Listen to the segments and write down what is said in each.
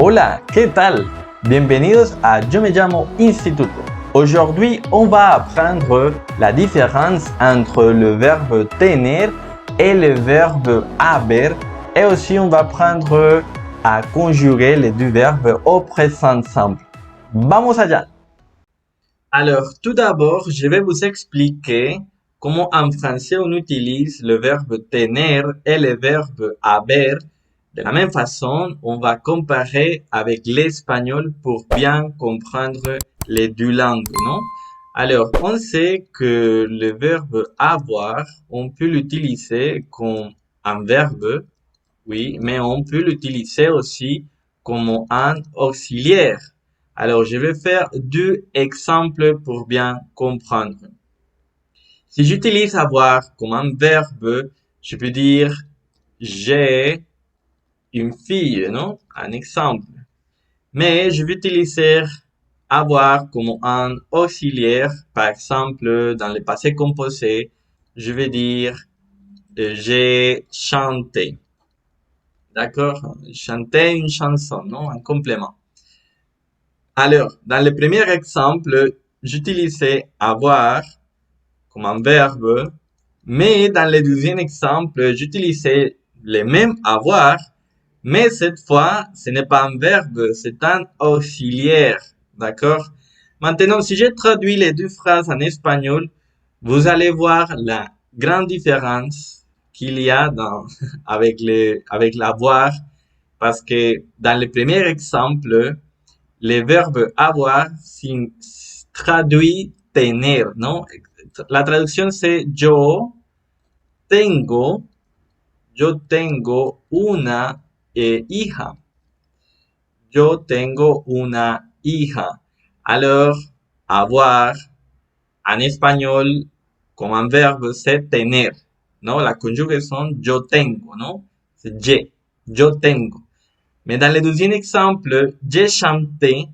Hola, ¿qué tal? Bienvenidos a Yo me llamo Instituto. Aujourd'hui, on va apprendre la différence entre le verbe tener et le verbe haber. Et aussi, on va apprendre à conjuguer les deux verbes au présent simple. Vamos allá! Alors, tout d'abord, je vais vous expliquer comment en français on utilise le verbe tener et le verbe haber. De la même façon, on va comparer avec l'espagnol pour bien comprendre les deux langues, non? Alors, on sait que le verbe avoir, on peut l'utiliser comme un verbe, oui, mais on peut l'utiliser aussi comme un auxiliaire. Alors, je vais faire deux exemples pour bien comprendre. Si j'utilise avoir comme un verbe, je peux dire j'ai une fille, non? Un exemple. Mais je vais utiliser avoir comme un auxiliaire. Par exemple, dans le passé composé, je vais dire j'ai chanté. D'accord? Chanter une chanson, non? Un complément. Alors, dans le premier exemple, j'utilisais avoir comme un verbe, mais dans le deuxième exemple, j'utilisais le même avoir, mais cette fois, ce n'est pas un verbe, c'est un auxiliaire. D'accord? Maintenant, si je traduis les deux phrases en espagnol, vous allez voir la grande différence qu'il y a avec l'avoir, parce que dans le premier exemple, le verbe avoir traduit tener, non? La traducción c'est tengo, yo tengo una hija. Yo tengo una hija. Alors, avoir, en espagnol, comme un verbe, c'est tener, non? La conjugaison yo tengo, non? C'est yo tengo. Mais dans le deuxième exemple, j'ai chanté.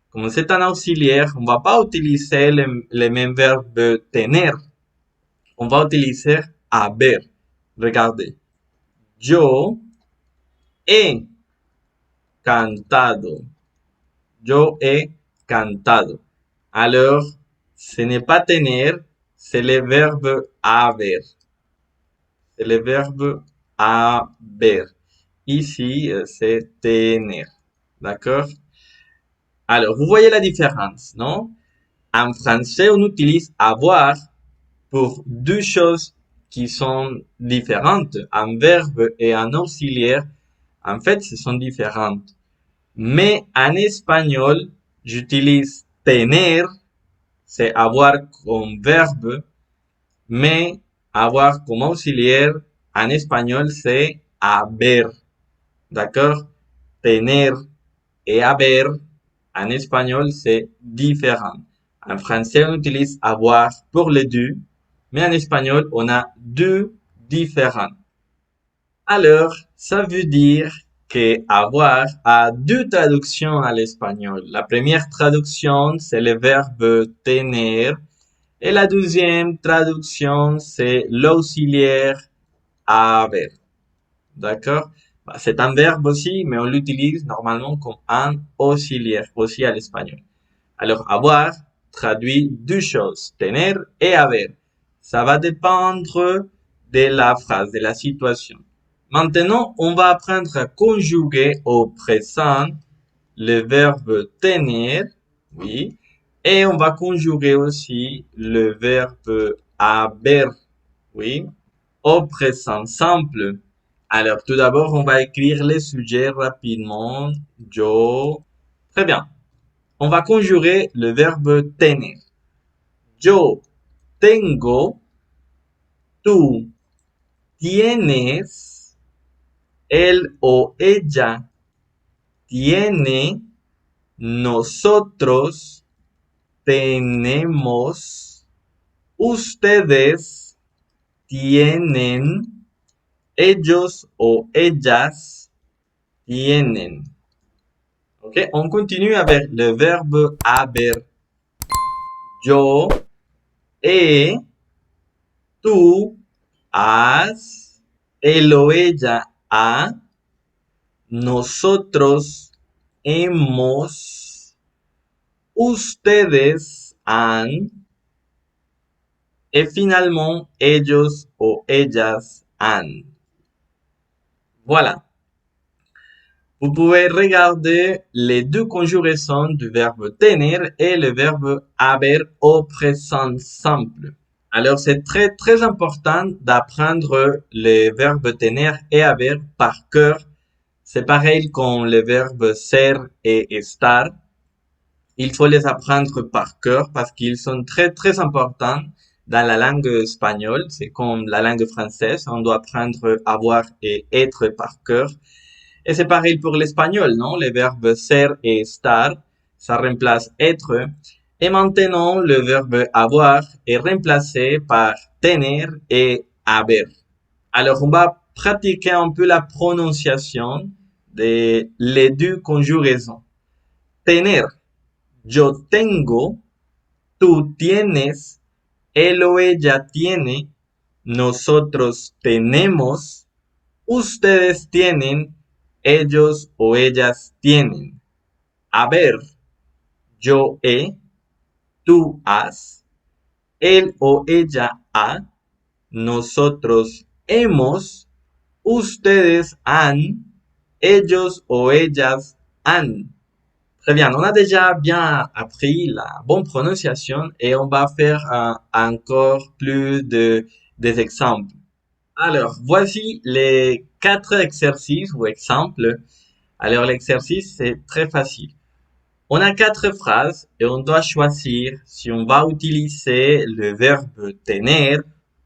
Comme c'est un auxiliaire, on va pas utiliser le même verbe tener. On va utiliser haber. Regardez. Yo he cantado. Yo he cantado. Alors, ce n'est pas tener, c'est le verbe haber. C'est le verbe haber. Ici, c'est tener. D'accord? Alors, vous voyez la différence, non? En français, on utilise avoir pour deux choses qui sont différentes. Un verbe et un auxiliaire, en fait, ce sont différentes. Mais en espagnol, j'utilise tener, c'est avoir comme verbe, mais avoir comme auxiliaire, en espagnol, c'est haber. D'accord? Tener et haber, en espagnol, c'est différent. En français, on utilise avoir pour les deux, mais en espagnol, on a deux différents. Alors, ça veut dire que avoir a deux traductions à l'espagnol. La première traduction, c'est le verbe tener, et la deuxième traduction, c'est l'auxiliaire haber. D'accord? C'est un verbe aussi, mais on l'utilise normalement comme un auxiliaire aussi à l'espagnol. Alors, avoir traduit deux choses, tener et haber. Ça va dépendre de la phrase, de la situation. Maintenant, on va apprendre à conjuguer au présent le verbe tener, oui, et on va conjuguer aussi le verbe haber, oui, au présent simple. Alors, tout d'abord, on va écrire les sujets rapidement. Yo. Très bien. On va conjurer le verbe tener. Yo tengo, tú tienes, él o ella tiene, nosotros tenemos, ustedes tienen, ellos o ellas tienen. Ok, on continue avec le verbe haber. Yo he, tú has, él o ella ha, nosotros hemos, ustedes han, et finalement, ellos o ellas han. Voilà. Vous pouvez regarder les deux conjugaisons du verbe tener et le verbe haber au présent simple. Alors, c'est très, très important d'apprendre les verbes tener et haber par cœur. C'est pareil comme les verbes ser et estar. Il faut les apprendre par cœur parce qu'ils sont très, très importants dans la langue espagnole. C'est comme la langue française. On doit apprendre avoir et être par cœur. Et c'est pareil pour l'espagnol, non? Les verbes ser et estar, ça remplace être. Et maintenant, le verbe avoir est remplacé par tener et haber. Alors, on va pratiquer un peu la prononciation de les deux conjugaisons. Tener, yo tengo, tú tienes, él o ella tiene, nosotros tenemos, ustedes tienen, ellos o ellas tienen. Haber, yo he, tú has, él o ella ha, nosotros hemos, ustedes han, ellos o ellas han. Très bien, on a déjà bien appris la bonne prononciation et on va faire encore plus des exemples. Alors, voici les 4 exercices ou exemples. Alors, l'exercice, c'est très facile. On a 4 phrases et on doit choisir si on va utiliser le verbe tener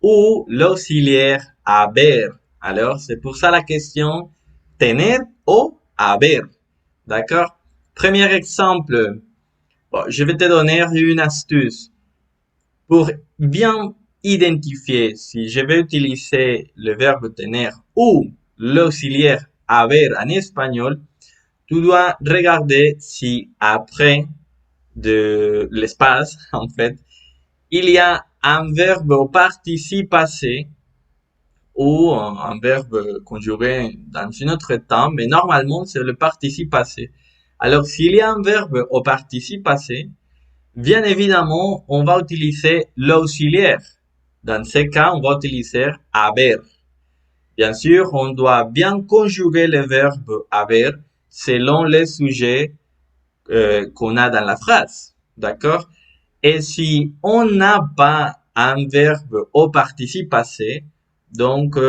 ou l'auxiliaire haber. Alors, c'est pour ça la question tener ou haber. D'accord? Premier exemple. Bon, je vais te donner une astuce. Pour bien identifier si je vais utiliser le verbe tener ou l'auxiliaire haber en espagnol, tu dois regarder si après de l'espace, en fait, il y a un verbe au participe passé ou un verbe conjugué dans un autre temps, mais normalement c'est le participe passé. Alors s'il y a un verbe au participe passé, bien évidemment, on va utiliser l'auxiliaire. Dans ce cas, on va utiliser haber. Bien sûr, on doit bien conjuguer le verbe haber selon les sujets qu'on a dans la phrase. D'accord? Et si on n'a pas un verbe au participe passé, donc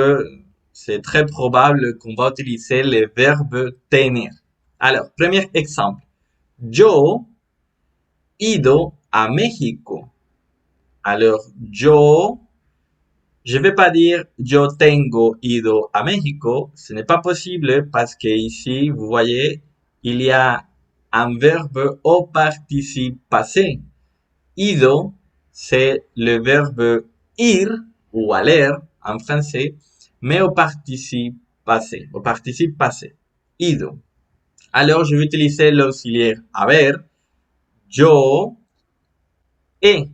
c'est très probable qu'on va utiliser le verbe tener. Alors, premier exemple. Yo ido a México. Alors, je vais pas dire yo tengo ido a México. Ce n'est pas possible parce que ici, vous voyez, il y a un verbe au participe passé. Ido, c'est le verbe ir ou aller en français, mais au participe passé. Au participe passé. Ido. Alors, je vais utiliser l'auxiliaire haber. Yo he.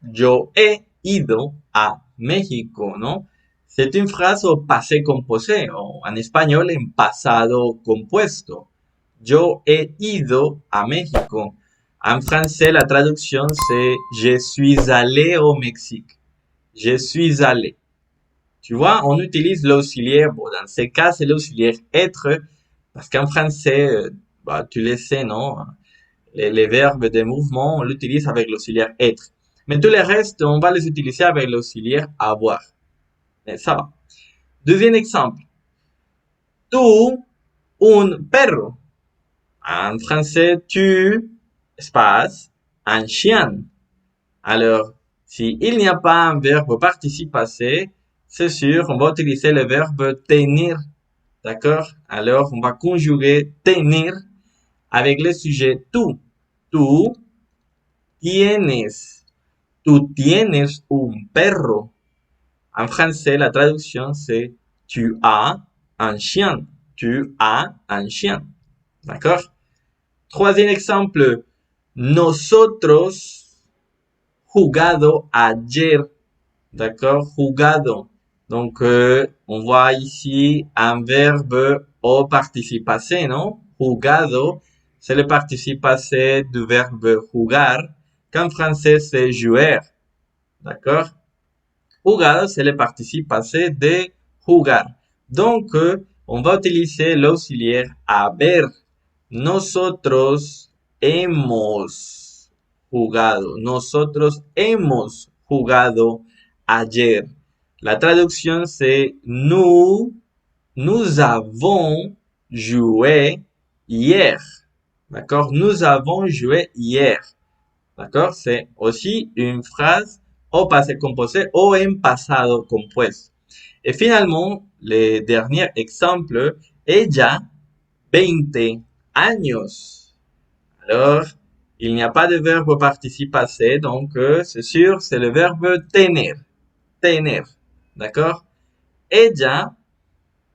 Yo he ido a México, ¿no? C'est une phrase au passé composé, o en espagnol en pasado compuesto. Yo he ido a México. En français, la traduction c'est je suis allé au Mexique. Je suis allé. Tu vois, on utilise l'auxiliaire. Bon, dans ce cas, c'est l'auxiliaire être, parce qu'en français, bah, tu le sais, non? Les verbes de mouvement, on l'utilise avec l'auxiliaire être. Mais tous les restes, on va les utiliser avec l'auxiliaire avoir. Et ça va. Deuxième exemple. Tu, un perro. En français, tu, espace, un chien. Alors, si il n'y a pas un verbe participe passé, c'est sûr, on va utiliser le verbe tenir. D'accord? Alors, on va conjuguer tenir avec le sujet tu. Tu tienes. Tu tienes un perro. En français, la traduction c'est tu as un chien. Tu as un chien. D'accord? Troisième exemple. Nosotros jugado ayer. D'accord? Jugado. Donc, on voit ici un verbe au participe passé, non? Jugado. c'est le participe passé du verbe jugar, qu'en français c'est jouer. D'accord? Jugado, c'est le participe passé de jugar. Donc, on va utiliser l'auxiliaire haber. Nosotros hemos jugado. Nosotros hemos jugado ayer. La traducción c'est nous avons joué hier. D'accord? Nous avons joué hier. D'accord? C'est aussi une phrase au passé composé ou en pasado compuesto. Et finalement, le dernier exemple, ella, 20 años. Alors, il n'y a pas de verbe au participe passé, donc c'est sûr, c'est le verbe tener. Tener. D'accord? Ella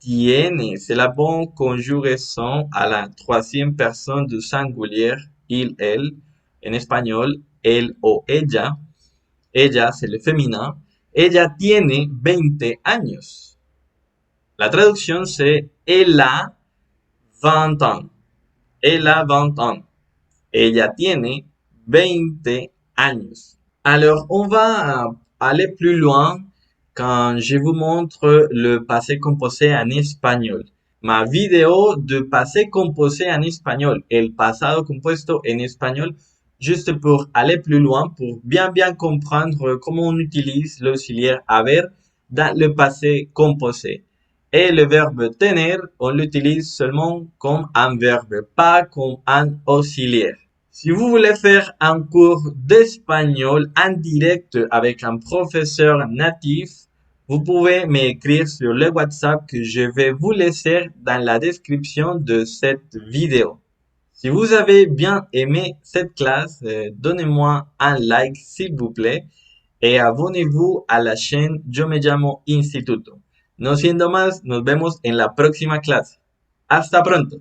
tiene, c'est la bonne conjugaison à la troisième personne du singulier, il, elle. En espagnol, él o ella. Ella, c'est le féminin. Ella tiene 20 años. La traducción c'est elle a 20 ans. Elle a 20 ans. Ella tiene 20 años. Alors, on va aller plus loin quand je vous montre le passé composé en espagnol. Ma vidéo de passé composé en espagnol, el pasado compuesto en espagnol, juste pour aller plus loin, pour bien comprendre comment on utilise l'auxiliaire haber dans le passé composé. Et le verbe tener, on l'utilise seulement comme un verbe, pas comme un auxiliaire. Si vous voulez faire un cours d'espagnol en direct avec un professeur natif, vous pouvez m'écrire sur le WhatsApp que je vais vous laisser dans la description de cette vidéo. Si vous avez bien aimé cette classe, donnez-moi un like s'il vous plaît et abonnez-vous a la chaîne Yo Me Llamo Instituto. No siendo más, nos vemos en la próxima clase. Hasta pronto.